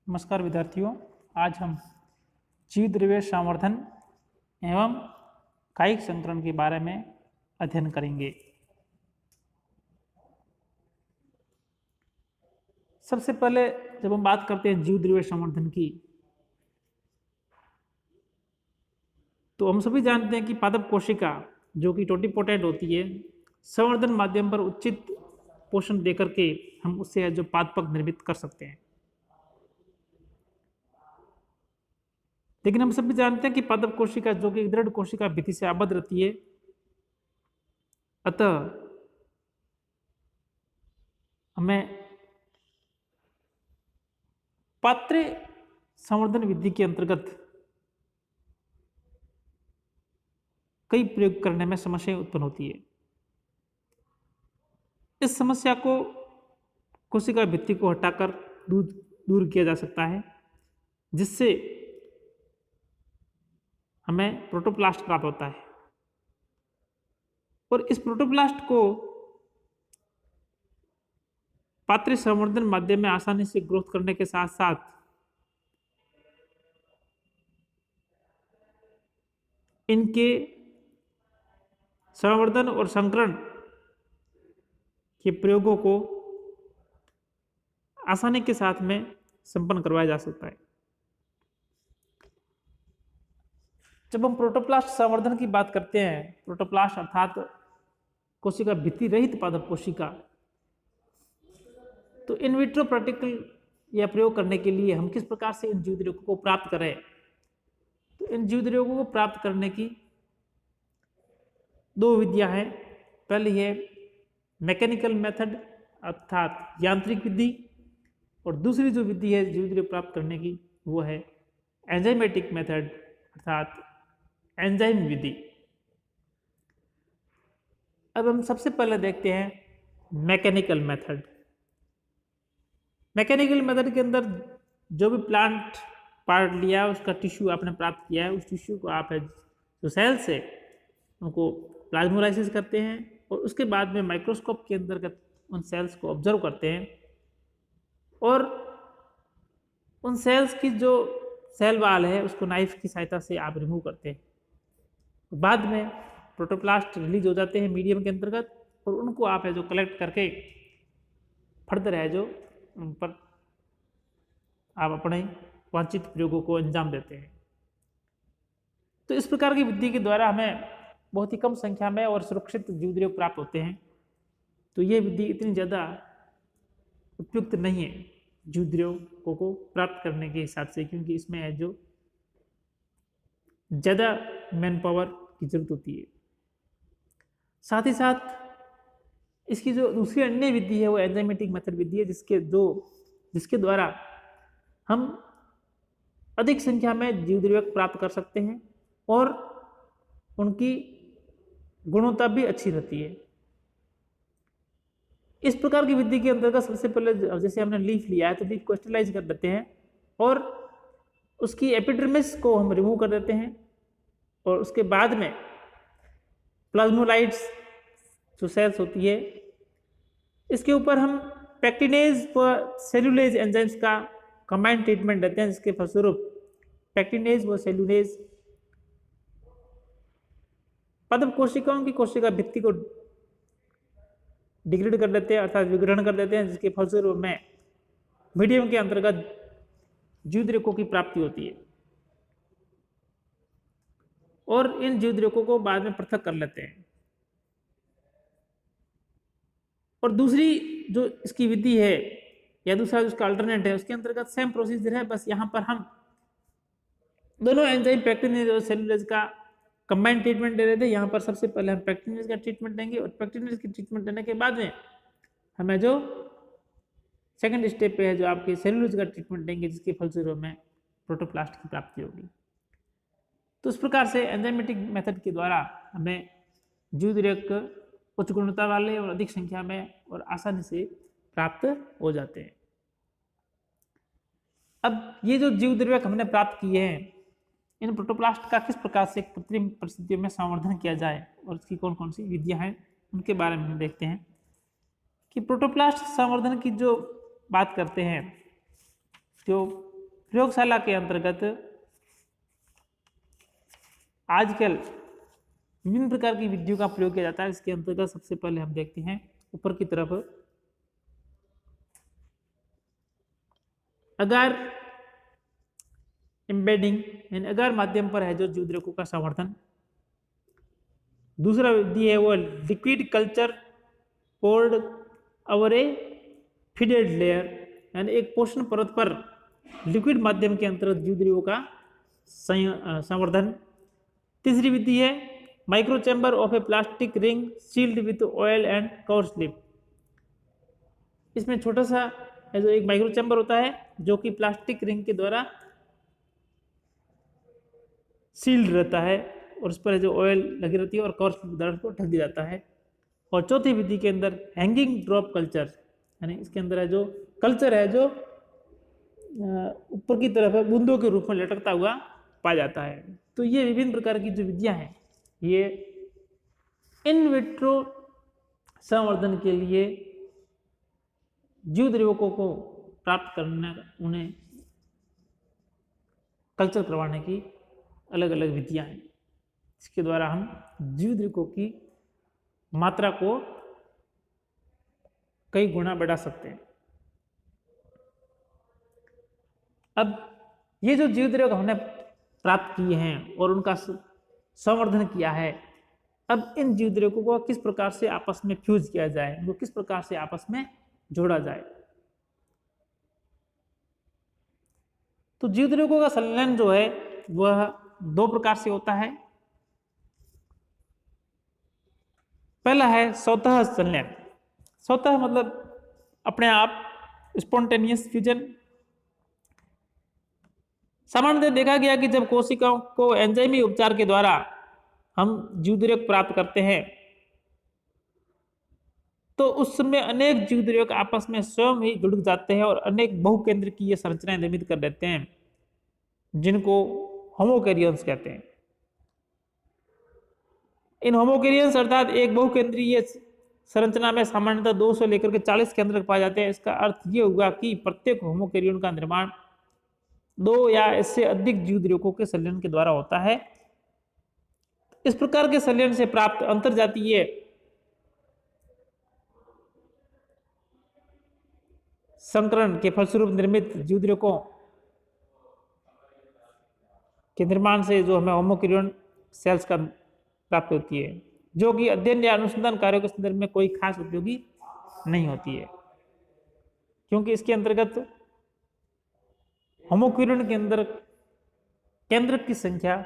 नमस्कार विद्यार्थियों, आज हम जीव द्रव्य संवर्धन एवं कायिक संकरण के बारे में अध्ययन करेंगे। सबसे पहले जब हम बात करते हैं जीव द्रव्य संवर्धन की, तो हम सभी जानते हैं कि पादप कोशिका जो कि टोटिपोटेंट होती है, संवर्धन माध्यम पर उचित पोषण देकर के हम उससे जो पादप निर्मित कर सकते हैं। लेकिन हम सभी जानते हैं कि पादप कोशिका जो कि दृढ़ कोशिका भित्ति से आबद्ध रहती है, अतः हमें पात्र संवर्धन विधि के अंतर्गत कई प्रयोग करने में समस्याएं उत्पन्न होती है। इस समस्या को कोशिका भित्ति को हटाकर दूर किया जा सकता है, जिससे हमें प्रोटोप्लास्ट प्राप्त होता है। और इस प्रोटोप्लास्ट को पात्र संवर्धन माध्यम में आसानी से ग्रोथ करने के साथ साथ इनके संवर्धन और संकरण के प्रयोगों को आसानी के साथ में संपन्न करवाया जा सकता है। जब हम प्रोटोप्लास्ट संवर्धन की बात करते हैं, प्रोटोप्लास्ट अर्थात कोशिका भित्ति रहित पादप कोशिका, तो इन विट्रो पार्टिकल या प्रयोग करने के लिए हम किस प्रकार से इन जीवद्रव्यों को प्राप्त करें। तो इन जीवद्रव्यों को प्राप्त करने की दो विधियां हैं। पहली है मैकेनिकल मेथड अर्थात यांत्रिक विधि, और दूसरी जो विधि है जीवद्रव्य प्राप्त करने की वो है एंजाइमेटिक मेथड अर्थात एंजाइम विधि। अब हम सबसे पहले देखते हैं मैकेनिकल मेथड। मैकेनिकल मेथड के अंदर जो भी प्लांट पार्ट लिया है, उसका टिश्यू आपने प्राप्त किया है, उस टिश्यू को आप जो सेल्स है उनको प्लाज्मोलाइसिस करते हैं और उसके बाद में माइक्रोस्कोप के अंतर्गत उन सेल्स को ऑब्जर्व करते हैं और उन सेल्स की जो सेल वाल है उसको नाइफ की सहायता से आप रिमूव करते हैं। बाद में प्रोटोप्लास्ट रिलीज हो जाते हैं मीडियम के अंतर्गत और उनको आप है जो कलेक्ट करके फर्दर है जो उन पर आप अपने वांछित प्रयोगों को अंजाम देते हैं। तो इस प्रकार की विधि के द्वारा हमें बहुत ही कम संख्या में और सुरक्षित जीवद्रव्य प्राप्त होते हैं। तो ये विधि इतनी ज़्यादा उपयुक्त नहीं है जीवद्रव्यों को प्राप्त करने के हिसाब से, क्योंकि इसमें है जो ज़्यादा मैन पावर की जरूरत होती है। साथ ही साथ इसकी जो दूसरी अन्य विधि है वो एंजाइमेटिक मेथड विधि है, जिसके द्वारा हम अधिक संख्या में जीवद्रव्य प्राप्त कर सकते हैं और उनकी गुणवत्ता भी अच्छी रहती है। इस प्रकार की विधि के अंतर्गत सबसे पहले जैसे हमने लीफ लिया है तो लीफ को स्टेरिलाइज कर देते हैं और उसकी एपिडर्मिस को हम रिमूव कर देते हैं और उसके बाद में प्लाज्मोलाइट्स जो सेल्स होती है इसके ऊपर हम पैक्टिनेज व सेल्यूलेज एंजाइम्स का कंबाइंड ट्रीटमेंट देते हैं, जिसके फलस्वरूप पैक्टिनेज व सेल्यूलेज पादप कोशिकाओं की कोशिका भित्ति को डिग्रेड कर देते हैं अर्थात विग्रहण कर देते हैं, जिसके फलस्वरूप में मीडियम के अंतर्गत जीवद्रव्यों की प्राप्ति होती है और इन जीवद्रव्यों को बाद में पृथक कर लेते हैं। और दूसरी जो इसकी विधि है या दूसरा जो इसका अल्टरनेट है उसके अंतर्गत सेम प्रोसीजर है, बस यहाँ पर हम दोनों एंजाइम पैक्टिनेज और सेल्यूलेज का कंबाइंड ट्रीटमेंट दे रहे थे। यहाँ पर सबसे पहले हम पैक्टिनेज का ट्रीटमेंट देंगे और पैक्टिनेज की ट्रीटमेंट देने के बाद में हमें जो सेकंड स्टेप पे है जो आपके सेल्यूलोज का ट्रीटमेंट देंगे, जिसके फलस्वरूप में प्रोटोप्लास्ट की प्राप्ति होगी। तो इस प्रकार से एंजाइमेटिक मेथड के द्वारा हमें जीवद्रव्य उच्च गुणवत्ता वाले और अधिक संख्या में और आसानी से प्राप्त हो जाते हैं। अब ये जो जीवद्रव्य हमने प्राप्त किए हैं, इन प्रोटोप्लास्ट का किस प्रकार से कृत्रिम परिस्थितियों में संवर्धन किया जाए और इसकी कौन कौन सी विधियां हैं उनके बारे में हम देखते हैं कि प्रोटोप्लास्ट संवर्धन की जो बात करते हैं, जो प्रयोगशाला के अंतर्गत आजकल विभिन्न प्रकार की विधियों का प्रयोग किया जाता है। इसके अंतर्गत सबसे पहले हम देखते हैं ऊपर की तरफ अगार एम्बेडिंग यानी अगार माध्यम पर है जो जीव द्रव्यों का संवर्धन। दूसरा विधि है वो लिक्विड कल्चर पोर्ड ओवर ए फीडेड लेयर यानी एक पोषण परत पर लिक्विड माध्यम के अंतर्गत जीव द्रव्यों का संवर्धन। तीसरी विधि है micro chamber of a plastic ring sealed with oil and cover slip. इसमें छोटा सा जो एक माइक्रो चैम्बर होता है जो कि प्लास्टिक रिंग के द्वारा सील्ड रहता है और उस पर जो ऑयल लगी रहती है और कवर स्लिप द्वारा उसको ढक दिया जाता है। और चौथी विधि के अंदर हैंगिंग ड्रॉप कल्चर यानी इसके अंदर है जो कल्चर है जो ऊपर की तरफ है बूंदों के रूप में लटकता हुआ पाया जाता है। तो ये विभिन्न प्रकार की जो विधियां हैं ये इन विट्रो संवर्धन के लिए जीव द्रव्यों को प्राप्त करने उन्हें कल्चर करवाने की अलग अलग विधियां हैं। इसके द्वारा हम जीव द्रव्यों की मात्रा को कई गुना बढ़ा सकते हैं। अब ये जो जीव द्रव्य हमने प्राप्त किए हैं और उनका संवर्धन किया है, अब इन जीव द्रव्यों को किस प्रकार से आपस में फ्यूज किया जाए, उनको किस प्रकार से आपस में जोड़ा जाए। तो जीव द्रव्यों का संलयन जो है वह दो प्रकार से होता है। पहला है स्वतः संलयन। स्वतः मतलब अपने आप स्पॉन्टेनियस फ्यूजन। सामान्यतः देखा गया कि जब कोशिकाओं को एंजाइमी उपचार के द्वारा हम जीव द्रव्य प्राप्त करते हैं तो उस समय अनेक जीव द्रव्य आपस में स्वयं ही जुड़ जाते हैं और अनेक बहुकेंद्र की ये संरचनाएं निर्मित कर देते हैं जिनको होमोकैरियंस कहते हैं। इन होमोकैरियंस अर्थात एक बहुकेंद्रीय संरचना में सामान्यतः 2 से लेकर के 40 केंद्र पाए जाते हैं। इसका अर्थ ये हुआ कि प्रत्येक होमोकैरियन का निर्माण 2 या इससे अधिक जीव द्रव्यों के संलयन के द्वारा होता है। इस प्रकार के संलयन से प्राप्त अंतर्जातीय संकरण के फलस्वरूप निर्मित जीव द्रव्यों के निर्माण से जो हमें होमोकैरियन सेल्स का प्राप्त होती है, जो कि अध्ययन या अनुसंधान कार्यों के संदर्भ में कोई खास उपयोगी नहीं होती है, क्योंकि इसके अंतर्गत होमोकैरियन के अंदर केंद्रक की संख्या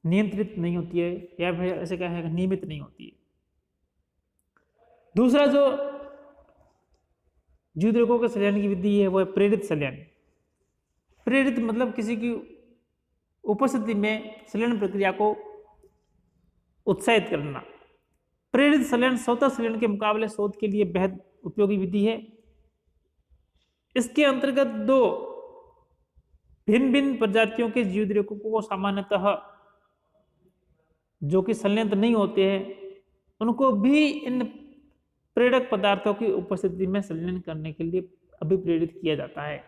नियंत्रित नहीं होती है या फिर ऐसे क्या है नियमित नहीं होती है। दूसरा जो जीव द्रव्यों के संलयन की विधि है वो है प्रेरित संलयन। प्रेरित मतलब किसी की उपस्थिति में संलयन प्रक्रिया को उत्साहित करना। प्रेरित संलयन स्वतः संलयन के मुकाबले शोध के लिए बेहद उपयोगी विधि है। इसके अंतर्गत 2 भिन्न भिन्न प्रजातियों के जीव द्रव्यों को सामान्यतः जो कि संलयन नहीं होते हैं उनको भी इन प्रेरक पदार्थों की उपस्थिति में संलयन करने के लिए अभिप्रेरित किया जाता है।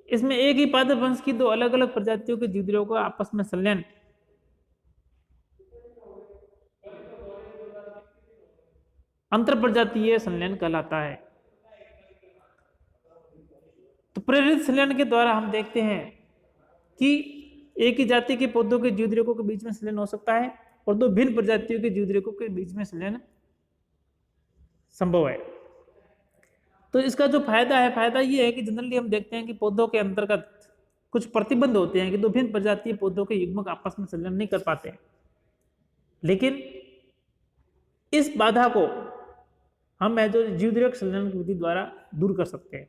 इसमें एक ही पादप वंश की 2 अलग अलग प्रजातियों के जीव द्रव्यों को आपस में संलयन अंतर प्रजातीय संलयन कहलाता है। तो प्रेरित संलयन के द्वारा हम देखते हैं कि एक ही जाति के पौधों के जीव द्रव्यों के बीच में संलयन हो सकता है और 2 भिन्न प्रजातियों के जीव द्रव्यों के बीच में संलयन संभव है। तो इसका जो फायदा है, फायदा ये है कि जनरली हम देखते हैं कि पौधों के अंतर्गत कुछ प्रतिबंध होते हैं कि 2 भिन्न प्रजातीय पौधों के युग्मक आपस में संलयन नहीं कर पाते हैं, लेकिन इस बाधा को हम है जो जीव द्रव्य संलयन की विधि द्वारा दूर कर सकते हैं।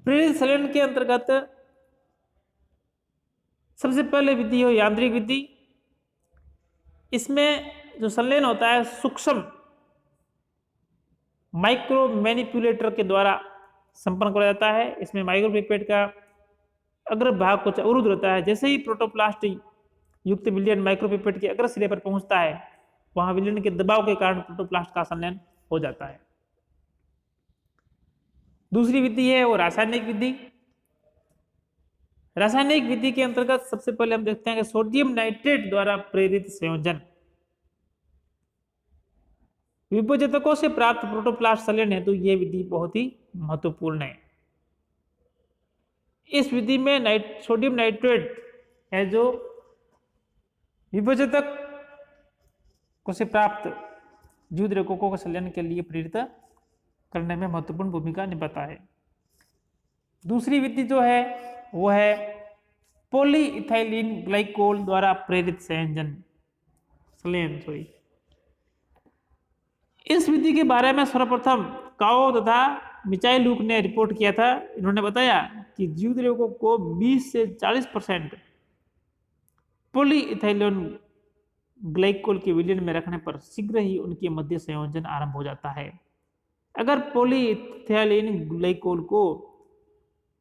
प्रेरित संलयन के अंतर्गत सबसे पहले विधि हो यांत्रिक विधि। इसमें जो संलयन होता है सूक्ष्म माइक्रो मैनिपुलेटर के द्वारा संपन्न किया जाता है। इसमें माइक्रोपिपेट का अग्र भाग कुछ अवरुद्ध रहता है। जैसे ही प्रोटोप्लास्ट युक्त विलयन माइक्रोपिपेट के अग्र सिरे पर पहुंचता है वहां विलयन के दबाव के कारण प्रोटोप्लास्ट का संलयन हो जाता है। दूसरी विधि है वो रासायनिक विधि। रासायनिक विधि के अंतर्गत सबसे पहले हम देखते हैं कि सोडियम नाइट्रेट द्वारा प्रेरित संयोजन। विभोजतकों से प्राप्त प्रोटोप्लास्ट संलयन हेतु यह विधि बहुत ही महत्वपूर्ण है। इस विधि में सोडियम नाइट्रेट है जो विभोजतक को से प्राप्त जीवद्रव्यों के संलयन के लिए प्रेरित करने में महत्वपूर्ण भूमिका निभाता है। दूसरी विधि जो है वो है पॉलीइथाइलिन ग्लाइकोल द्वारा प्रेरित संलयन। इस विधि के बारे में सर्वप्रथम काओ तथा मिचाइलुक ने रिपोर्ट किया था। इन्होंने बताया कि जीवद्रव्यों को 20 से 40% पॉलीइथाइलिन ग्लाइकोल के विलयन में रखने पर शीघ्र ही उनके मध्य संयोजन आरंभ हो जाता है। अगर पॉलीइथाइलिन ग्लाइकोल को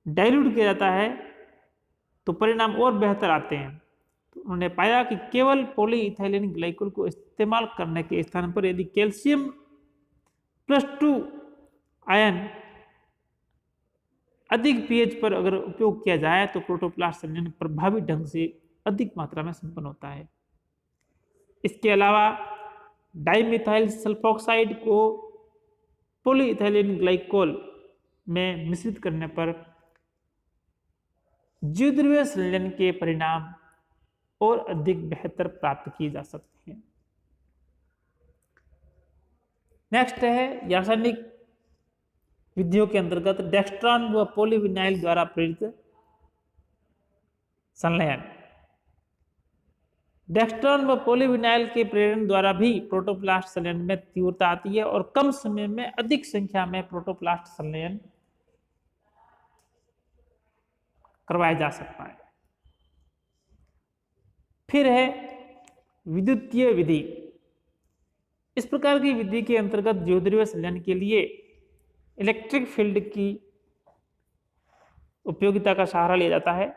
डाइल्यूट किया जाता है तो परिणाम और बेहतर आते हैं। तो उन्होंने पाया कि केवल पॉलीइथाइलिन ग्लाइकोल को इस्तेमाल करने के स्थान पर यदि कैल्शियम +2 आयन अधिक पीएच पर अगर उपयोग किया जाए तो प्रोटोप्लास्ट संलयन प्रभावी ढंग से अधिक मात्रा में संपन्न होता है। इसके अलावा डाइमिथाइल सल्फोक्साइड को पॉलीइथाइलिन ग्लाइकोल में मिश्रित करने पर जीवद्रव्य संलयन के परिणाम और अधिक बेहतर प्राप्त किए जा सकते हैं। नेक्स्ट है रासायनिक विधियों के अंतर्गत डेक्स्ट्रॉन व पॉलीविनाइल द्वारा प्रेरित संलयन। डेक्स्ट्रॉन व पॉलीविनाइल के प्रेरण द्वारा भी प्रोटोप्लास्ट संलयन में तीव्रता आती है और कम समय में अधिक संख्या में प्रोटोप्लास्ट संलयन करवाया जा सकता है। फिर है विद्युतीय विधि। इस प्रकार की विधि के अंतर्गत जीवद्रव्य संलयन के लिए इलेक्ट्रिक फील्ड की उपयोगिता का सहारा लिया जाता है।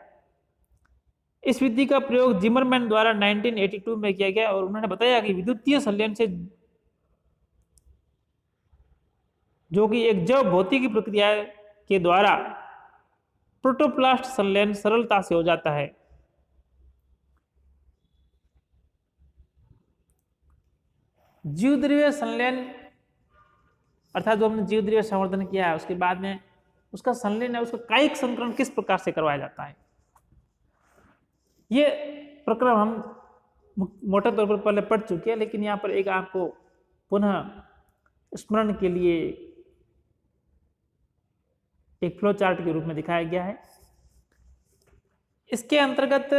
इस विधि का प्रयोग जिमरमैन द्वारा 1982 में किया गया और उन्होंने बताया कि विद्युतीय संलयन से, जो कि एक जैव भौतिकी प्रक्रिया के द्वारा प्रोटोप्लास्ट संलयन सरलता से हो जाता है। जीवद्रव्य संलयन अर्थात जो हमने जीवद्रव्य संवर्धन किया है उसके बाद में उसका संलयन है, उसका कायिक संकरण किस प्रकार से करवाया जाता है, ये प्रक्रम हम मोटे तौर पर पहले पढ़ चुके हैं, लेकिन यहाँ पर एक आपको पुनः स्मरण के लिए एक फ्लो चार्ट के रूप में दिखाया गया है। इसके अंतर्गत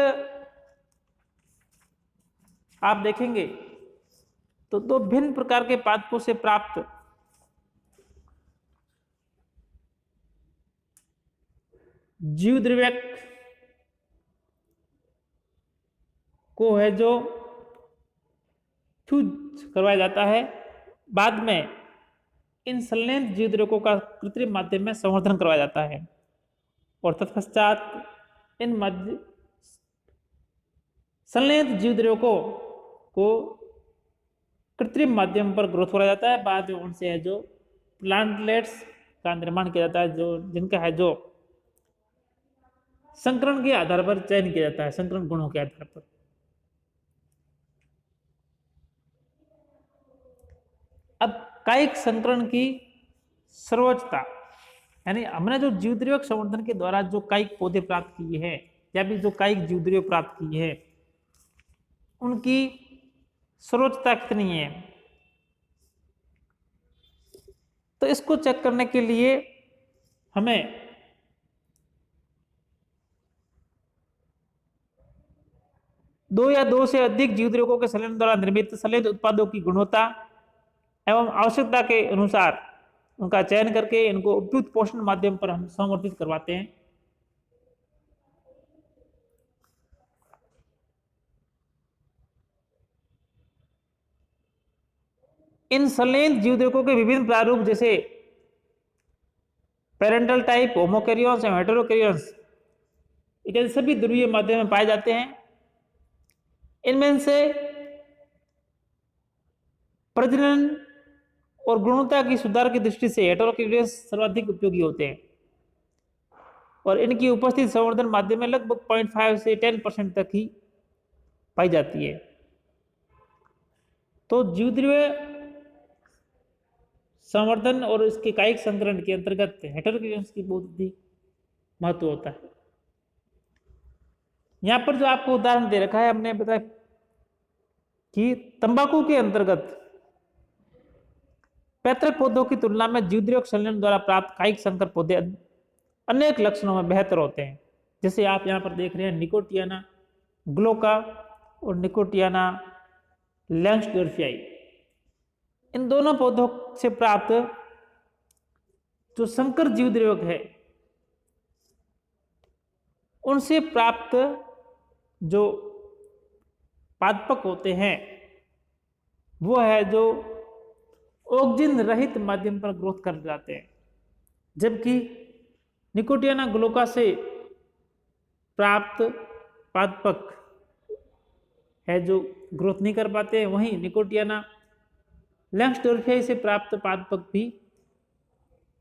आप देखेंगे तो दो भिन्न प्रकार के पादपों से प्राप्त जीवद्रव्यक को है जो फ्यूज करवाया जाता है। बाद में इन संलयन जीवद्रव्यों का कृत्रिम माध्यम में संवर्धन करवाया जाता है और तत्पश्चात इन मध्य संलयन जीवद्रव्यों को कृत्रिम माध्यम पर ग्रोथ कराया जाता है। बाद में उनसे है जो प्लांटलेट्स का निर्माण किया जाता है, जो जिनका है जो संकरण के आधार पर चयन किया जाता है, संकरण गुणों के आधार पर। अब कायिक संकरण की सर्वोच्चता, यानी हमने जो जीवद्रव्य संवर्धन के द्वारा जो कायिक पौधे प्राप्त किए हैं या भी जो कायिक जीवद्रव्य प्राप्त किए हैं उनकी सर्वोच्चता कितनी है, तो इसको चेक करने के लिए हमें दो या दो से अधिक जीवद्रव्यों के संलयन द्वारा निर्मित संलयन उत्पादों की गुणवत्ता एवं आवश्यकता के अनुसार उनका चयन करके इनको उपयुक्त पोषण माध्यम पर हम संवर्धित करवाते हैं। इन संलयन जीवद्रव्यों के विभिन्न प्रारूप जैसे पेरेंटल टाइप, होमोकैरियोन्स एवं हेटेरोकैरियोन्स इत्यादि सभी ध्रुवीय माध्यम में पाए जाते हैं। इनमें से प्रजनन और गुणवत्ता की सुधार की दृष्टि से हेटेरोक्लिटस सर्वाधिक उपयोगी होते हैं और इनकी उपस्थिति संवर्धन माध्यम में लगभग 0.5 से 10% तक ही पाई जाती है। तो जीवद्रव्य संवर्धन और इसके कायिक संकरण के अंतर्गत हेटेरोक्लिटस की बहुत अधिक महत्व होता है। यहाँ पर जो आपको उदाहरण दे रखा है, हमने बताया कि तंबाकू के अंतर्गत पैतृक पौधों की तुलना में जीवद्रव्य संलयन द्वारा प्राप्त कायिक संकर पौधे अनेक लक्षणों में बेहतर होते हैं। जैसे आप यहाँ पर देख रहे हैं निकोटियाना ग्लोका और निकोटियाना लैंग्सडोर्फियाई, इन दोनों पौधों से प्राप्त जो संकर जीवद्रव्य है, उनसे प्राप्त जो पादपक होते हैं वो है जो ऑक्सीजन रहित माध्यम पर ग्रोथ कर जाते हैं, जबकि निकोटियाना ग्लोका से प्राप्त पादपक है जो ग्रोथ नहीं कर पाते हैं। वहीं निकोटियाना लैंग्सडोर्फियाई से प्राप्त पादपक भी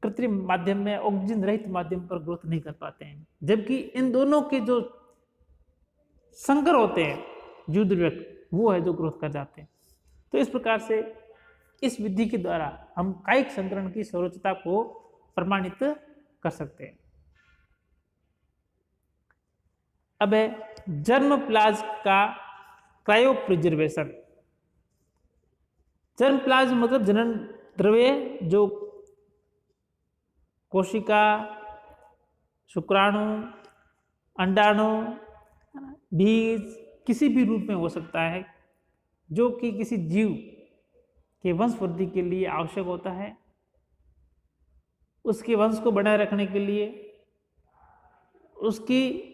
कृत्रिम माध्यम में ऑक्सीजन रहित माध्यम पर ग्रोथ नहीं कर पाते हैं, जबकि इन दोनों के जो संकर होते हैं जीवद्रव्य वो है जो ग्रोथ कर जाते हैं। तो इस प्रकार से इस विधि के द्वारा हम कायिक संकरण की सर्वोच्चता को प्रमाणित कर सकते हैं। अब है जर्मप्लाज्म का क्रायो प्रिजर्वेशन। जर्मप्लाज्म मतलब जनन द्रव्य जो कोशिका, शुक्राणु, अंडाणु, बीज किसी भी रूप में हो सकता है, जो कि किसी जीव के वंशवृद्धि के लिए आवश्यक होता है। उसके वंश को बनाए रखने के लिए उसकी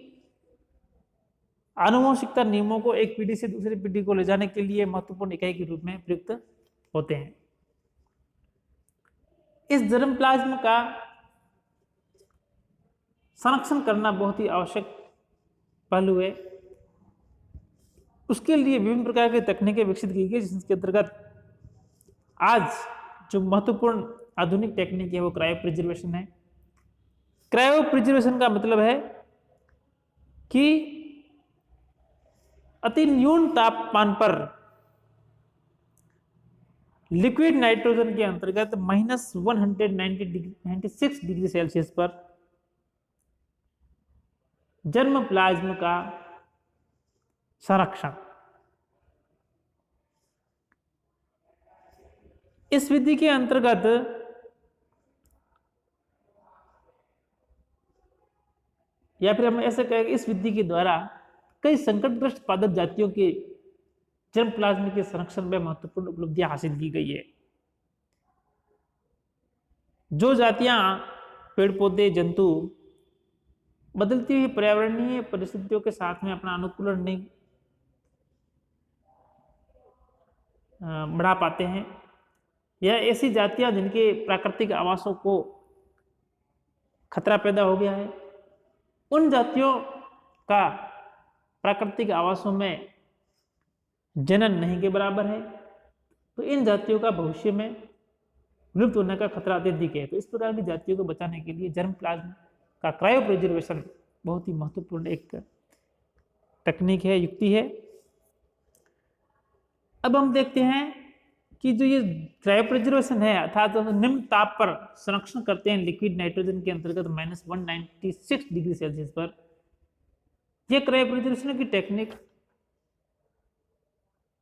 आनुवंशिकता नियमों को एक पीढ़ी से दूसरी पीढ़ी को ले जाने के लिए महत्वपूर्ण इकाई के रूप में प्रयुक्त होते हैं। इस जर्मप्लाज्म का संरक्षण करना बहुत ही आवश्यक पहलू है। उसके लिए विभिन्न प्रकार की तकनीकें विकसित की गई, जिसके अंतर्गत आज जो महत्वपूर्ण आधुनिक टेक्निक है वो क्रायो प्रिजर्वेशन है। क्रायो प्रिजर्वेशन का मतलब है कि अति न्यून तापमान पर लिक्विड नाइट्रोजन के अंतर्गत -196 डिग्री सेल्सियस पर जर्मप्लाज्म का संरक्षण। इस विधि के अंतर्गत या फिर हम ऐसे कहें, इस विधि के द्वारा कई संकटग्रस्त पादप जातियों के जर्मप्लाज्म के संरक्षण में महत्वपूर्ण उपलब्धियां हासिल की गई है। जो जातियां पेड़ पौधे जंतु बदलती हुई पर्यावरणीय परिस्थितियों के साथ में अपना अनुकूलन नहीं बढ़ा पाते हैं, या ऐसी जातियां जिनके प्राकृतिक आवासों को खतरा पैदा हो गया है, उन जातियों का प्राकृतिक आवासों में जनन नहीं के बराबर है, तो इन जातियों का भविष्य में विलुप्त होने का खतरा अत्यधिक है। तो इस प्रकार की जातियों को बचाने के लिए जर्मप्लाज्म का क्रायो प्रिजर्वेशन बहुत ही महत्वपूर्ण एक तकनीक है, युक्ति है। अब हम देखते हैं कि जो ये क्रायो प्रिजर्वेशन है, अर्थात तो निम्न ताप पर संरक्षण करते हैं लिक्विड नाइट्रोजन के अंतर्गत -196 डिग्री सेल्सियस पर। यह क्रायो प्रिजर्वेशन की टेक्निक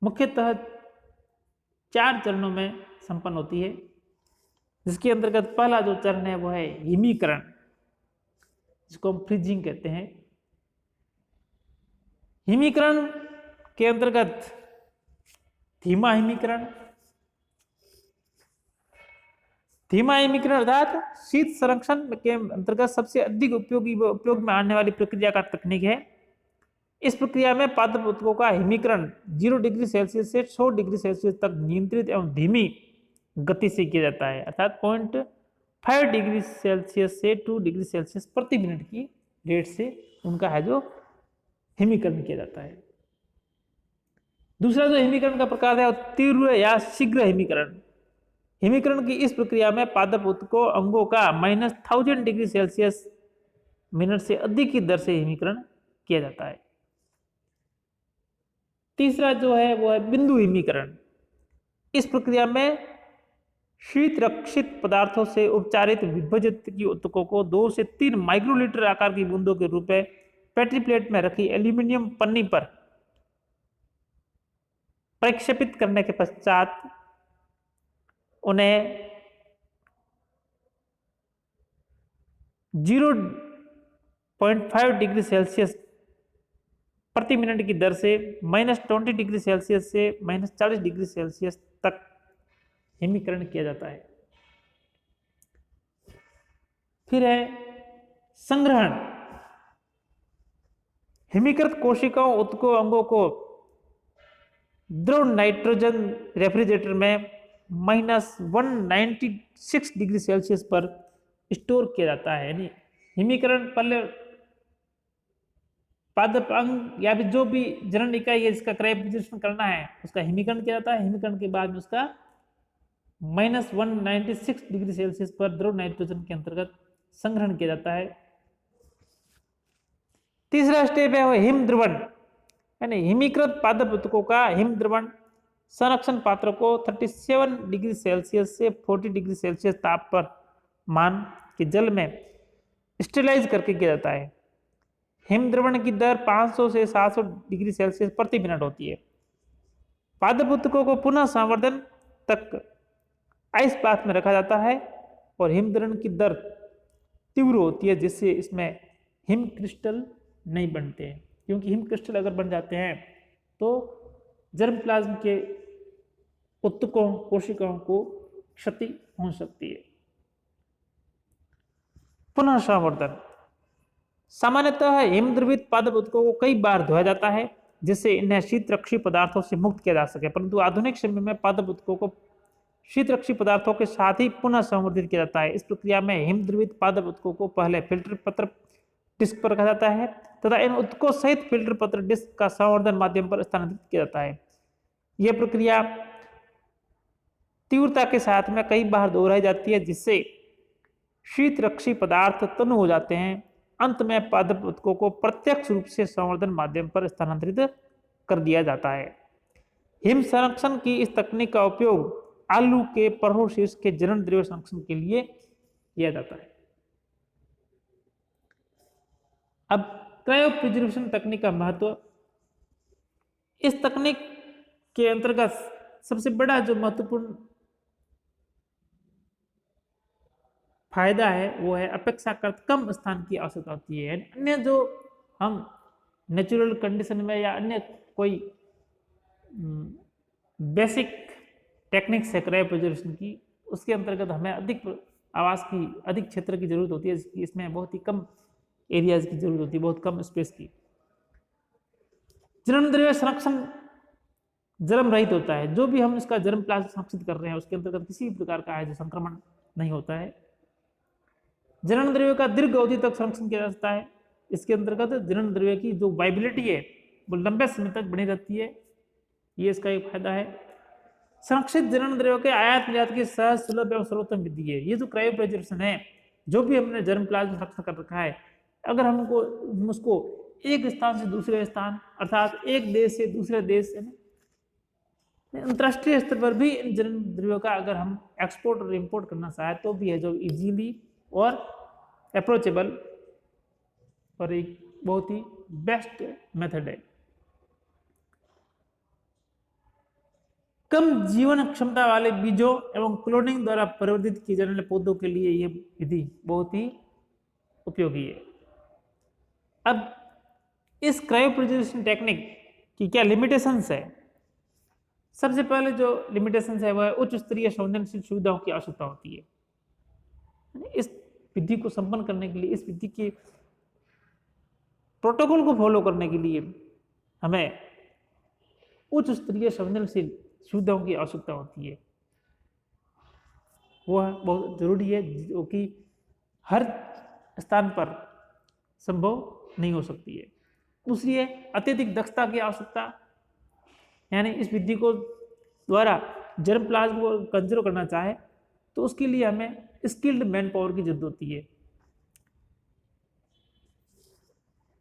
मुख्यतः 4 चरणों में संपन्न होती है, जिसके अंतर्गत पहला जो चरण है वो है हिमीकरण, जिसको हम फ्रीजिंग कहते हैं। हिमीकरण के अंतर्गत धीमा हिमीकरण अर्थात शीत संरक्षण के अंतर्गत सबसे अधिक उपयोग में आने वाली प्रक्रिया का तकनीक है। इस प्रक्रिया में पादप ऊतकों का हिमीकरण 0 डिग्री सेल्सियस से 100 डिग्री सेल्सियस तक नियंत्रित एवं धीमी गति से किया जाता है, अर्थात 0.5 डिग्री सेल्सियस से 2 डिग्री सेल्सियस प्रति मिनट की रेट से उनका है जो हिमीकरण किया जाता है। दूसरा जो हिमीकरण का प्रकार है वो तीव्र या शीघ्र हिमीकरण। हिमीकरण की इस प्रक्रिया में पादप ऊतकों अंगों का -1000 डिग्री सेल्सियस मिनट से अधिक की दर से हिमीकरण किया जाता है। तीसरा जो है वो है बिंदु हिमीकरण। इस प्रक्रिया में शीत रक्षित पदार्थों से उपचारित विभजित की ऊतकों को 2 से 3 माइक्रोलीटर आकार की बूंदों के रूप में पेट्री प्लेट में रखी एल्यूमिनियम पन्नी पर प्रक्षेपित करने के पश्चात उन्हें 0.5 डिग्री सेल्सियस प्रति मिनट की दर से -20 डिग्री सेल्सियस से -40 डिग्री सेल्सियस तक हिमीकरण किया जाता है। फिर है संग्रहण। हिमीकृत कोशिकाओं ऊतकों अंगों को द्रव नाइट्रोजन रेफ्रिजरेटर में -196 डिग्री सेल्सियस पर स्टोर किया जाता है। यानी हिमीकरण पहले पादप अंग या भी जो भी जनन इकाई है जिसका क्रायोप्रेजरेशन करना है उसका हिमीकरण किया जाता है। हिमीकरण के बाद में उसका -196 डिग्री सेल्सियस पर द्रव नाइट्रोजन के अंतर्गत संग्रहण किया जाता है। तीसरा स्टेप है वो हिम द्रवण, यानी हिमीकृत पादप ऊतकों का हिम द्रवण संरक्षण पात्र को 37 डिग्री सेल्सियस से 40 डिग्री सेल्सियस ताप पर मान के जल में स्टेलाइज करके किया जाता है। हिम द्रवण की दर 500 से 700 डिग्री सेल्सियस प्रति मिनट होती है। पादप ऊतकों को पुनः संवर्धन तक आइस बाथ में रखा जाता है और हिम द्रवण की दर तीव्र होती है जिससे इसमें हिम क्रिस्टल नहीं बनते हैं, क्योंकि हिम क्रिस्टल अगर बन जाते हैं तो जर्मप्लाज्म के ऊतकों कोशिकाओं को क्षति पहुंच सकती है। पुनः संवर्धन। सामान्यतः हिम द्रवित पादप ऊतकों को कई बार धोया जाता है जिससे इन्हें शीतरक्षी पदार्थों से मुक्त किया जा सके, परंतु आधुनिक समय में पादप ऊतकों को शीतरक्षी पदार्थों के साथ ही पुनः संवर्धित किया जाता है। इस प्रक्रिया में हिम द्रवित पादप ऊतकों को पहले फिल्टर पत्र डिस्क पर रखा जाता है तथा इन ऊतकों सहित फिल्टर पत्र डिस्क का संवर्धन माध्यम पर स्थानांतरित किया जाता है। यह प्रक्रिया तीव्रता के साथ में कई बार दोहराई जाती है जिससे शीतरक्षी पदार्थ तनु हो जाते हैं। अंत में पादप ऊतकों को प्रत्यक्ष रूप से संवर्धन माध्यम पर स्थानांतरित कर दिया जाता है। हिम संरक्षण की इस तकनीक का उपयोग आलू के पर्णोशीर्ष के जनन द्रव्य संरक्षण के लिए किया जाता है। अब क्रायोप्रिजर्वेशन तकनीक का महत्व। इस तकनीक के अंतर्गत सबसे बड़ा जो महत्वपूर्ण फायदा है वो है अपेक्षाकृत कम स्थान की आवश्यकता होती है। अन्य जो हम नेचुरल कंडीशन में या अन्य कोई बेसिक टेक्निक्स है क्रायोप्रिजर्वेशन की, उसके अंतर्गत हमें अधिक आवास की अधिक क्षेत्र की जरूरत होती है। इसमें बहुत ही कम एरियाज की जरूरत होती है, बहुत कम स्पेस की। जनन द्रव्य संरक्षण जर्म रहित होता है। जो भी हम इसका जर्म प्लाज्म संरक्षित कर रहे हैं उसके अंतर्गत किसी भी प्रकार का है जो संक्रमण नहीं होता है। जनन द्रव्य का दीर्घ अवधि तक संरक्षण किया जा सकता है। इसके अंतर्गत जनन द्रव्य की जो वाइबिलिटी है वो लंबे समय तक बनी रहती है, ये इसका एक फायदा है। संरक्षित जनन द्रव्य के आयात निर्यात की सहज सुलभ एवं सर्वोत्तम विधि है। ये जो क्रायोप्रिजर्वेशन है, जो भी हमने जर्म प्लाज्म संरक्षण कर रखा है, अगर हम उसको एक स्थान से दूसरे स्थान अर्थात एक देश से दूसरे देश अंतर्राष्ट्रीय स्तर पर भी इन जनन द्रव्यों का अगर हम एक्सपोर्ट और इंपोर्ट करना चाहे तो भी है जो इजीली और अप्रोचेबल और एक बहुत ही बेस्ट मेथड है। कम जीवन क्षमता वाले बीजों एवं क्लोनिंग द्वारा परिवर्धित किए जाने वाले पौधों के लिए यह विधि बहुत ही उपयोगी है। अब इस क्रायोप्रिजर्वेशन टेक्निक की क्या लिमिटेशंस है? सबसे पहले जो लिमिटेशंस है वह उच्च स्तरीय संवेदनशील सुविधाओं की आवश्यकता होती है। इस विधि को संपन्न करने के लिए, इस विधि के प्रोटोकॉल को फॉलो करने के लिए हमें उच्च स्तरीय संवेदनशील सुविधाओं की आवश्यकता होती है। वह बहुत जरूरी है जो कि हर स्थान पर संभव नहीं हो सकती है। दूसरी है अत्यधिक दक्षता की आवश्यकता। यानी इस विधि को द्वारा जर्म प्लाज्म को कंजर्व करना चाहे तो उसके लिए हमें स्किल्ड मैन पावर की जरूरत होती है।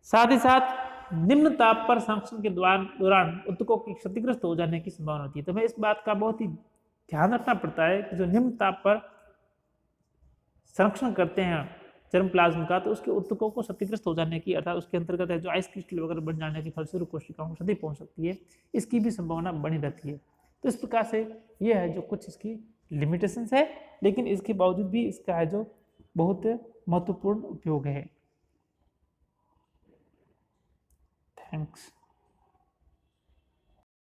साथ ही साथ निम्न ताप पर संरक्षण के दौरान ऊतकों की क्षतिग्रस्त हो जाने की संभावना होती है। तो हमें इस बात का बहुत ही ध्यान रखना पड़ता है कि जो निम्न ताप पर संरक्षण करते हैं जर्म प्लाज्म का, तो उसके ऊतकों को क्षतिग्रस्त हो जाने की, अर्थात उसके अंतर्गत है जो आइस क्रिस्टल वगैरह बन जाने की फलस्वरूप कोशिकाओं को क्षति पहुंच सकती है, इसकी भी संभावना बनी रहती है। तो इस प्रकार से ये है जो कुछ इसकी लिमिटेशंस है, लेकिन इसके बावजूद भी इसका है जो बहुत महत्वपूर्ण उपयोग है। थैंक्स।